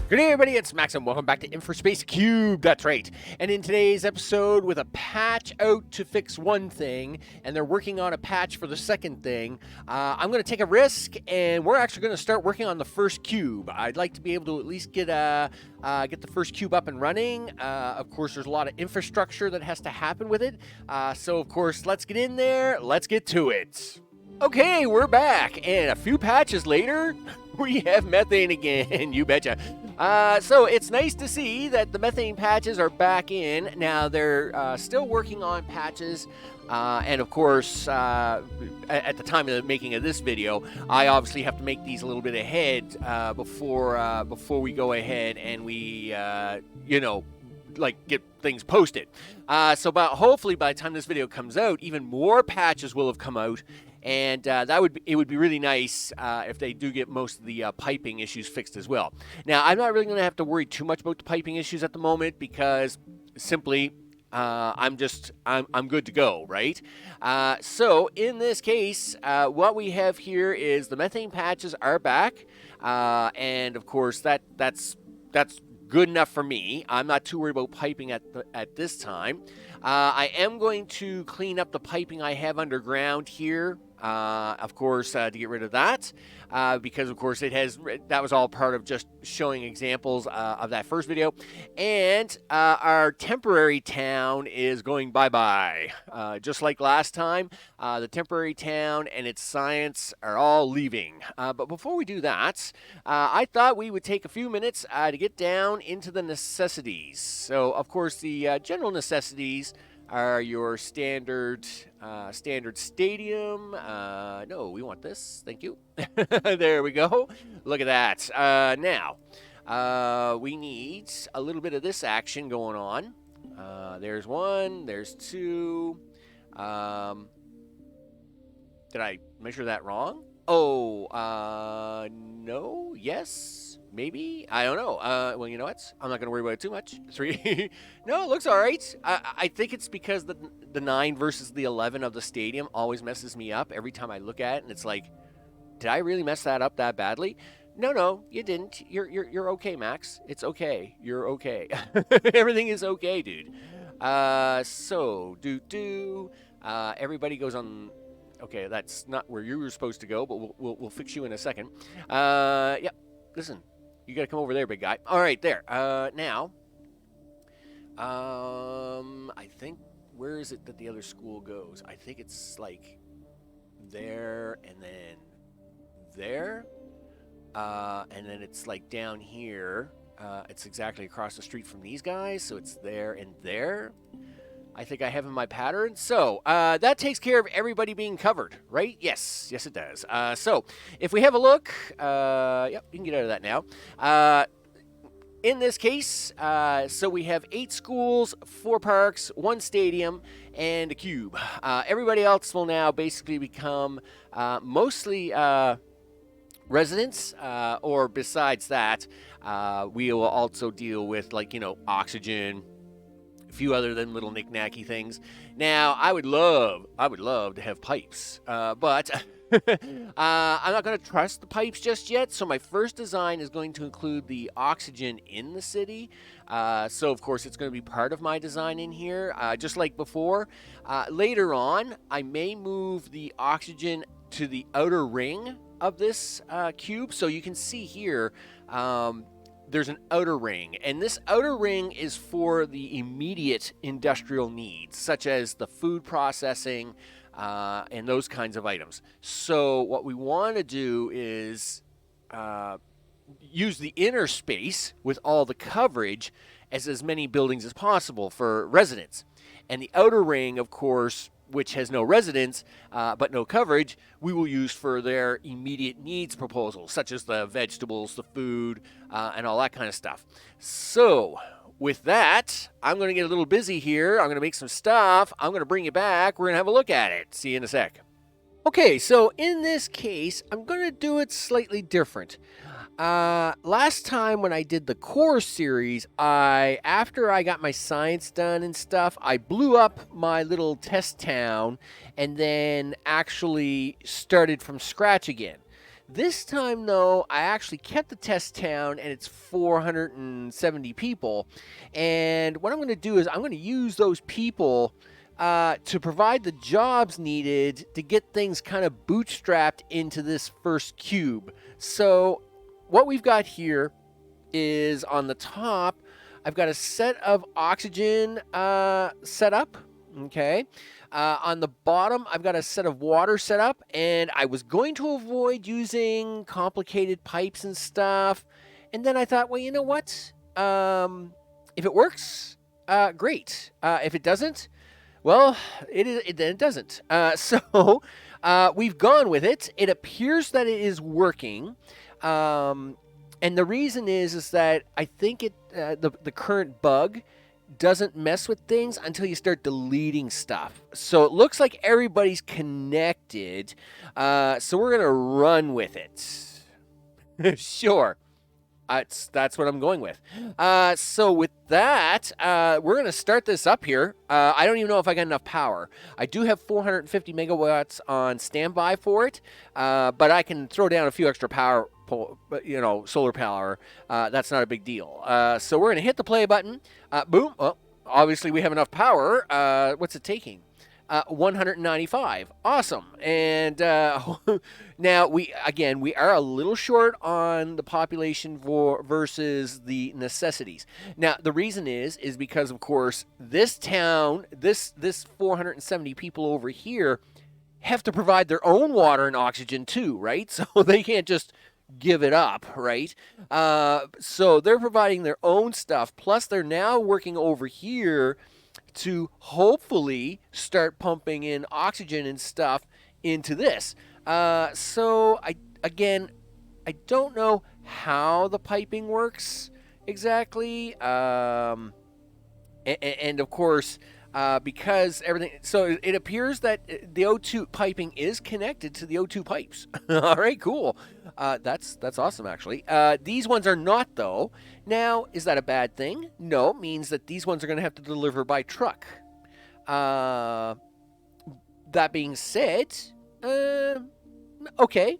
Good day, everybody. It's Max, and welcome back to InfraSpace Cube. That's right. And in today's episode, with a patch out to fix one thing, and they're working on a patch for the second thing, I'm going to take a risk, and we're actually going to start working on the first cube. I'd like to be able to at least get the first cube up and running. Of course, there's a lot of infrastructure that has to happen with it. So, of course, let's get in there. Let's get to it. Okay, we're back, and a few patches later, we have methane again. You betcha. So it's nice to see that the methane patches are back in. Now they're still working on patches, and of course, at the time of the making of this video, I obviously have to make these a little bit ahead before we go ahead and we, get things posted. Hopefully by the time this video comes out, even more patches will have come out. And it would be really nice if they do get most of the piping issues fixed as well. Now, I'm not really going to have to worry too much about the piping issues at the moment because simply I'm good to go, right? So in this case, what we have here is the methane patches are back, and of course that's good enough for me. I'm not too worried about piping at this time. I am going to clean up the piping I have underground here. Of course, to get rid of that, because of course that was all part of just showing examples of that first video. And our temporary town is going bye-bye. Just like last time, the temporary town and its science are all leaving. But before we do that, I thought we would take a few minutes to get down into the necessities. So, of course, the general necessities are your standard stadium. No, we want this. Thank you. There we go. Look at that. Now, we need a little bit of this action going on. There's one. There's two. Did I measure that wrong? Oh, no. Yes. Maybe? I don't know. Well, you know what? I'm not going to worry about it too much. 3. No, it looks all right. I think it's because the 9 versus the 11 of the stadium always messes me up every time I look at it, and it's like, did I really mess that up that badly? No, you didn't. You're okay, Max. It's okay. You're okay. Everything is okay, dude. Everybody goes on. Okay, that's not where you were supposed to go, but we'll fix you in a second. Yeah. Listen. You gotta come over there, big guy. All right, there. Now, I think, where is it that the other school goes? I think it's like there and then there. And then it's like down here. It's exactly across the street from these guys. So it's there and there. I think I have in my pattern. So that takes care of everybody being covered, right? Yes, it does. So if we have a look, yep, you can get out of that now. In this case, so we have 8 schools, 4 parks, 1 stadium, and a cube. Everybody else will now basically become mostly residents, or besides that, we will also deal with, oxygen, few other than little knick-knacky things. Now, I would love to have pipes, but I'm not going to trust the pipes just yet. So my first design is going to include the oxygen in the city. So of course it's going to be part of my design in here, just like before. Later on, I may move the oxygen to the outer ring of this cube. So you can see here, there's an outer ring, and this outer ring is for the immediate industrial needs, such as the food processing and those kinds of items. So what we want to do is use the inner space with all the coverage as many buildings as possible for residents. And the outer ring, of course, which has no residents but no coverage, we will use for their immediate needs proposals, such as the vegetables, the food, and all that kind of stuff. So with that, I'm going to get a little busy here. I'm going to make some stuff. I'm going to bring you back. We're going to have a look at it. See you in a sec. Okay, so in this case, I'm going to do it slightly different. Last time when I did the core series, after I got my science done and stuff, I blew up my little test town and then actually started from scratch again. This time, though, I actually kept the test town, and it's 470 people. And what I'm going to do is I'm going to use those people to provide the jobs needed to get things kind of bootstrapped into this first cube. So what we've got here is on the top, I've got a set of oxygen set up, okay? On the bottom, I've got a set of water set up, and I was going to avoid using complicated pipes and stuff. And then I thought, well, you know what? If it works, great. If it doesn't, well, then it doesn't. So we've gone with it. It appears that it is working. And the reason is that I think the current bug doesn't mess with things until you start deleting stuff. So it looks like everybody's connected. So we're gonna run with it. Sure. That's what I'm going with. So with that, we're going to start this up here. I don't even know if I got enough power. I do have 450 megawatts on standby for it, but I can throw down a few extra power, solar power. That's not a big deal. So we're going to hit the play button. Boom. Oh, obviously, we have enough power. What's it taking? 195. Awesome. And now we are a little short on the population versus the necessities. Now the reason is because of course this town, this 470 people over here have to provide their own water and oxygen too, right? So they can't just give it up, right? So they're providing their own stuff, plus they're now working over here to hopefully start pumping in oxygen and stuff into this. So I don't know how the piping works exactly. And of course, because everything, so it appears that the O2 piping is connected to the O2 pipes. All right, cool. That's awesome, actually. These ones are not, though. Now, is that a bad thing? No, it means that these ones are going to have to deliver by truck. That being said, okay,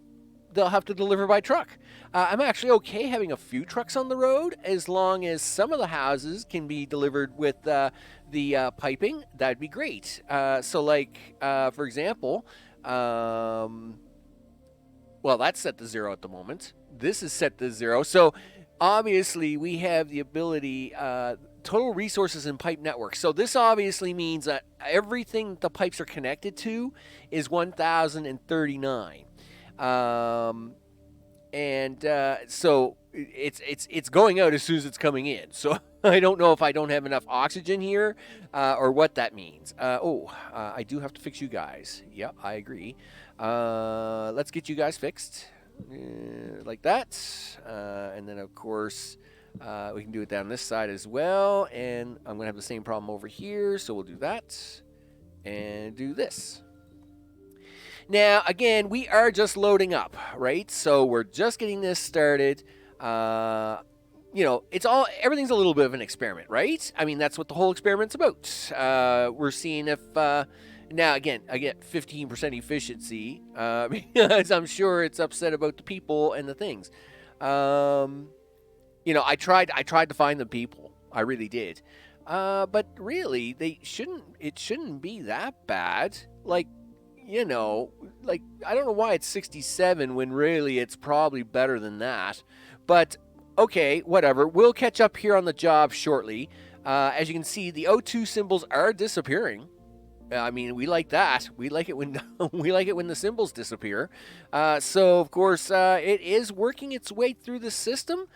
they'll have to deliver by truck. I'm actually okay having a few trucks on the road as long as some of the houses can be delivered with the piping. That'd be great. So, like, for example, well, that's set to 0 at the moment. This is set to 0. So, obviously, we have the ability, total resources in pipe network. So, this obviously means that everything the pipes are connected to is 1,039. So it's going out as soon as it's coming in. So I don't know if I don't have enough oxygen here, or what that means. I do have to fix you guys. Yep, I agree. Let's get you guys fixed, like that. And then of course, we can do it down this side as well. And I'm gonna have the same problem over here. So we'll do that and do this. Now, again, we are just loading up, right? So we're just getting this started. Everything's a little bit of an experiment, right? I mean, that's what the whole experiment's about. We're seeing if, now again, I get 15% efficiency, because I'm sure it's upset about the people and the things. I tried to find the people. I really did. But really, it shouldn't be that bad. Like, I don't know why it's 67 when really it's probably better than that. But, okay, whatever. We'll catch up here on the job shortly. As you can see, the O2 symbols are disappearing. I mean, we like that. We like it when the symbols disappear. So, of course, it is working its way through the system.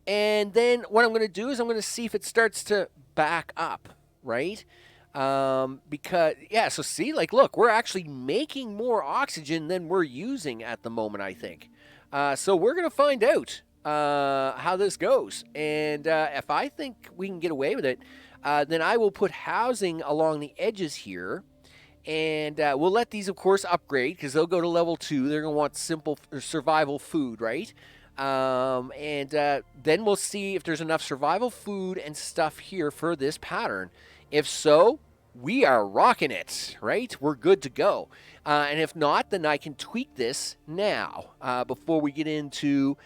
And then what I'm going to do is I'm going to see if it starts to back up, right? Because, so see, look, we're actually making more oxygen than we're using at the moment, I think. So we're going to find out how this goes. And if I think we can get away with it, then I will put housing along the edges here. And we'll let these, of course, upgrade because they'll go to level 2. They're going to want simple survival food, right? And then we'll see if there's enough survival food and stuff here for this pattern. If so, we are rocking it, right? We're good to go. And if not, then I can tweak this now before we get into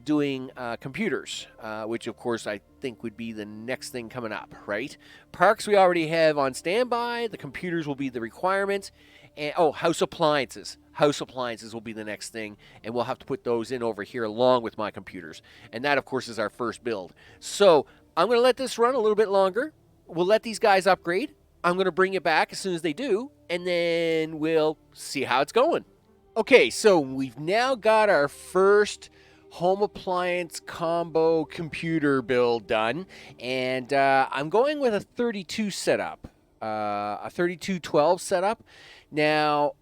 doing computers, which of course I think would be the next thing coming up, right? Parks we already have on standby. The computers will be the requirement. And house appliances. House appliances will be the next thing, and we'll have to put those in over here along with my computers. And that, of course, is our first build. So I'm going to let this run a little bit longer. We'll let these guys upgrade. I'm going to bring it back as soon as they do, and then we'll see how it's going. Okay, so we've now got our first home appliance combo computer build done, and I'm going with a 32 setup, a 3212 setup. Now,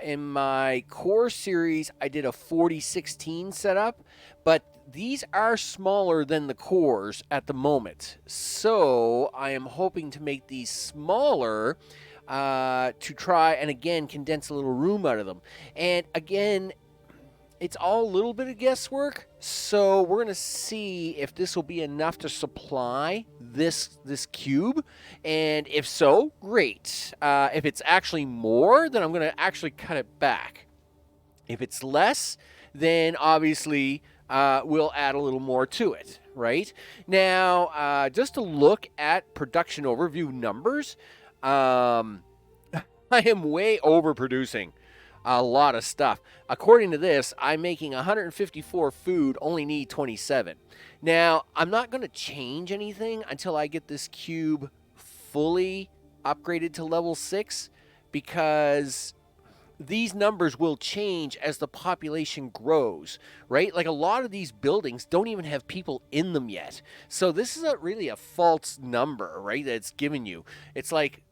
in my core series, I did a 4016 setup, but these are smaller than the cores at the moment. So I am hoping to make these smaller to try and, again, condense a little room out of them. And, again, it's all a little bit of guesswork, so we're going to see if this will be enough to supply this cube, and if so, great. If it's actually more, then I'm going to actually cut it back. If it's less, then obviously we'll add a little more to it, right? Now, just to look at production overview numbers, I am way overproducing a lot of stuff. According to this, I'm making 154 food, only need 27. Now, I'm not going to change anything until I get this cube fully upgraded to level 6, because these numbers will change as the population grows, right? Like, a lot of these buildings don't even have people in them yet. So this is really a false number, right, that it's giving you. It's like,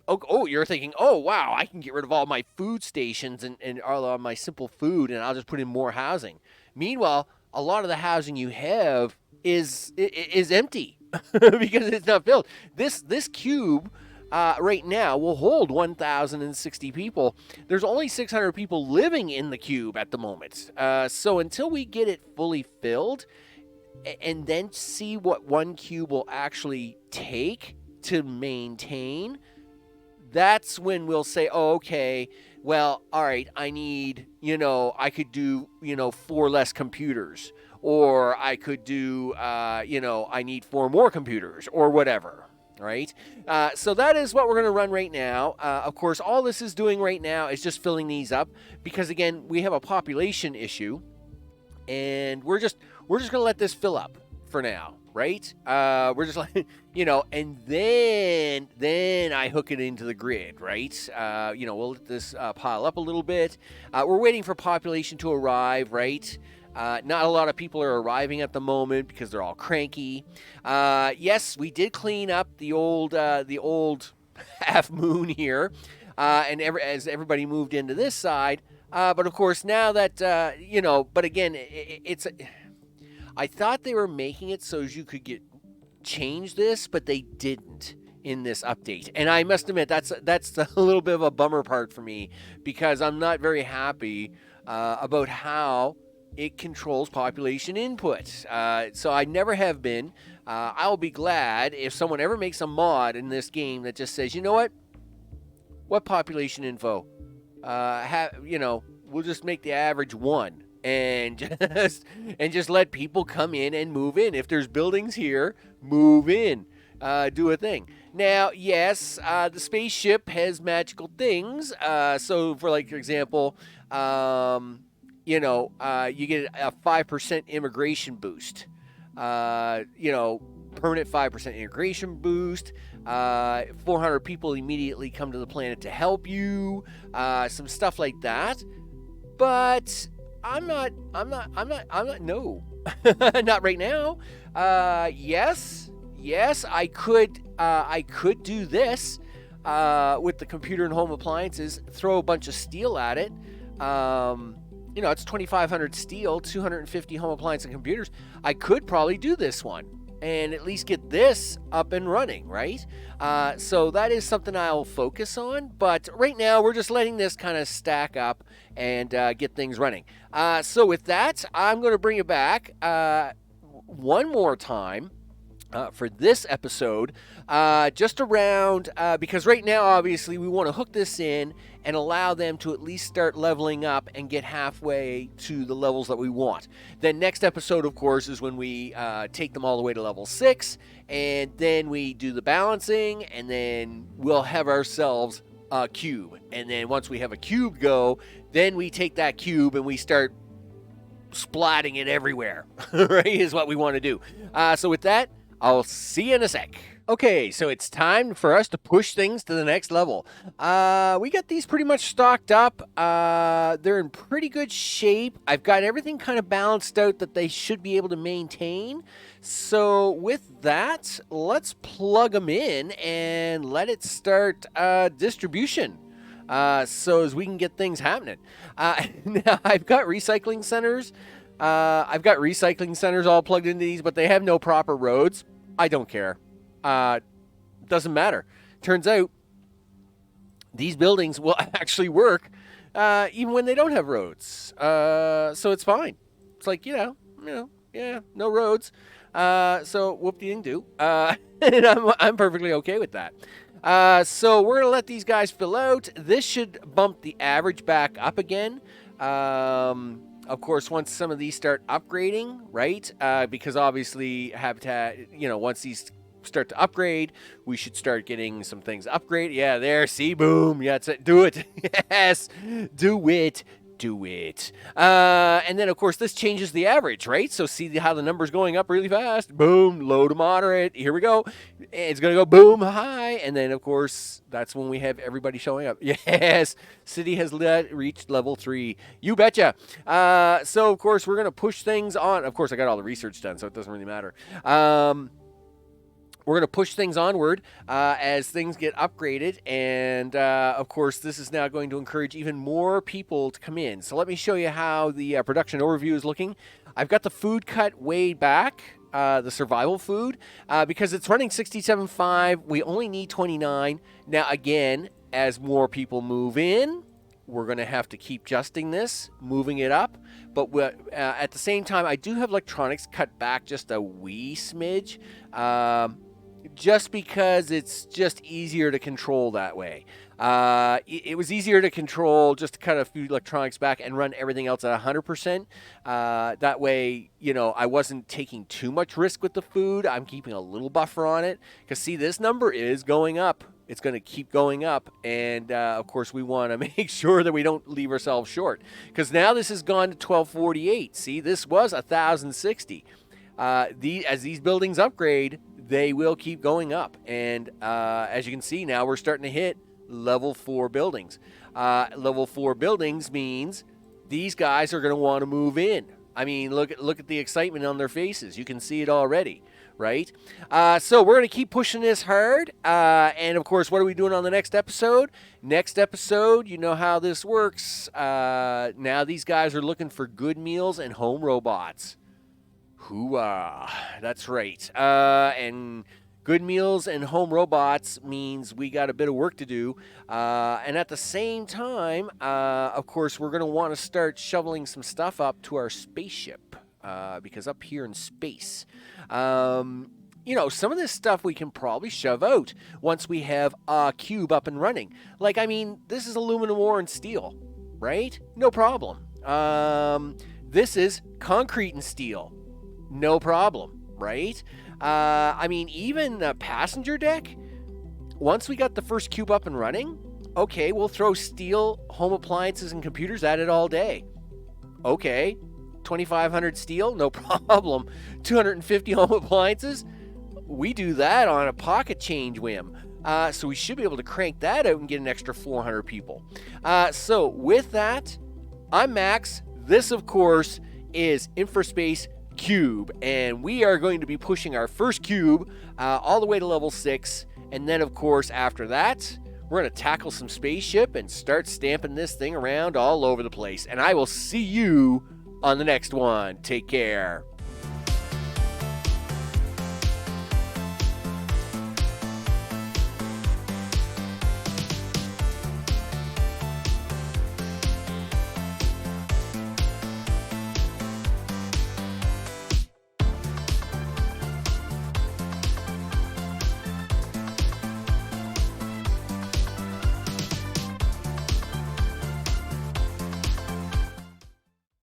oh, you're thinking, oh, wow, I can get rid of all my food stations and all my simple food, and I'll just put in more housing. Meanwhile, a lot of the housing you have is empty because it's not filled. This cube right now will hold 1,060 people. There's only 600 people living in the cube at the moment. So until we get it fully filled and then see what one cube will actually take to maintain, that's when we'll say, oh, okay, well, all right, I need, I could do, 4 less computers, or I could do, I need 4 more computers, or whatever, right? So that is what we're going to run right now. Of course, all this is doing right now is just filling these up, because, again, we have a population issue, and we're just going to let this fill up for now. Right? We're just like, and then I hook it into the grid, right? We'll let this pile up a little bit. We're waiting for population to arrive, right? Not a lot of people are arriving at the moment because they're all cranky. Yes, we did clean up the old half moon here, and as everybody moved into this side. But of course, now that but again, it's. I thought they were making it so you could change this, but they didn't in this update. And I must admit, that's a little bit of a bummer part for me, because I'm not very happy about how it controls population input. So I never have been. I'll be glad if someone ever makes a mod in this game that just says, you know what population info? We'll just make the average 1. And just let people come in and move in. If there's buildings here, move in, do a thing. Now, yes, the spaceship has magical things. So, for example, you get a 5% immigration boost. Permanent 5% immigration boost. 400 people immediately come to the planet to help you. Some stuff like that. But no. Not right now. Yes, I could do this with the computer and home appliances, throw a bunch of steel at it. It's 2,500 steel, 250 home appliance and computers. I could probably do this one and at least get this up and running, right? So that is something I'll focus on. But right now, we're just letting this kind of stack up and get things running. So with that, I'm going to bring it back one more time for this episode, just around, because right now, obviously, we want to hook this in and allow them to at least start leveling up and get halfway to the levels that we want. Then next episode, of course, is when we take them all the way to level 6, and then we do the balancing, and then we'll have ourselves a cube. And then once we have a cube go, then we take that cube and we start splatting it everywhere, right, is what we want to do. So with that, I'll see you in a sec. Okay, so it's time for us to push things to the next level. We got these pretty much stocked up. They're in pretty good shape. I've got everything kind of balanced out that they should be able to maintain. So with that, let's plug them in and let it start distribution. So as we can get things happening. Now, I've got recycling centers. I've got recycling centers all plugged into these, but they have no proper roads. I don't care. Doesn't matter. Turns out these buildings will actually work even when they don't have roads. So it's fine. It's like, yeah, no roads. So whoop-de-ding-do. And I'm perfectly okay with that. So we're going to let these guys fill out. This should bump the average back up again. Of course, once some of these start upgrading, right? Because obviously Habitat, once these start to upgrade, we should start getting some things upgraded. Yeah, there, see, boom. Yeah, do it. Yes, do it. Do it. And then, of course, this changes the average, right? So see how the number's going up really fast. Boom, low to moderate. Here we go. It's going to go boom, high. And then, of course, that's when we have everybody showing up. Yes, city has reached level 3. You betcha. So, of course, we're going to push things on. Of course, I got all the research done, so it doesn't really matter. We're going to push things onward as things get upgraded. And, of course, this is now going to encourage even more people to come in. So let me show you how the production overview is looking. I've got the food cut way back, the survival food, because it's running 67.5. We only need 29. Now, again, as more people move in, we're going to have to keep adjusting this, moving it up. But at the same time, I do have electronics cut back just a wee smidge. Just because it's just easier to control that way. It was easier to control just to cut a few electronics back and run everything else at 100%. That way, I wasn't taking too much risk with the food. I'm keeping a little buffer on it. Because, see, this number is going up. It's going to keep going up. And, of course, we want to make sure that we don't leave ourselves short. Because now this has gone to 1248. See, this was 1,060. As these buildings upgrade, they will keep going up. And as you can see now, we're starting to hit level 4 buildings. Level 4 buildings means these guys are going to want to move in. I mean, look at the excitement on their faces. You can see it already, right? So we're going to keep pushing this hard. And, of course, what are we doing on the next episode? Next episode, you know how this works. Now these guys are looking for good meals and home robots. Hooah. That's right. And good meals and home robots means we got a bit of work to do. And at the same time, of course, we're going to want to start shoveling some stuff up to our spaceship. Because up here in space, some of this stuff we can probably shove out once we have a cube up and running. Like, I mean, this is aluminum ore and steel, right? No problem. This is concrete and steel. No problem, right? I mean, even the passenger deck, once we got the first cube up and running, okay, we'll throw steel, home appliances, and computers at it all day. Okay, 2,500 steel, no problem. 250 home appliances, we do that on a pocket change whim. So we should be able to crank that out and get an extra 400 people. So with that, I'm Max. This, of course, is InfraSpace Cube, and we are going to be pushing our first cube all the way to level 6, and then, of course, after that, we're going to tackle some spaceship and start stamping this thing around all over the place. And I will see you on the next one. Take care.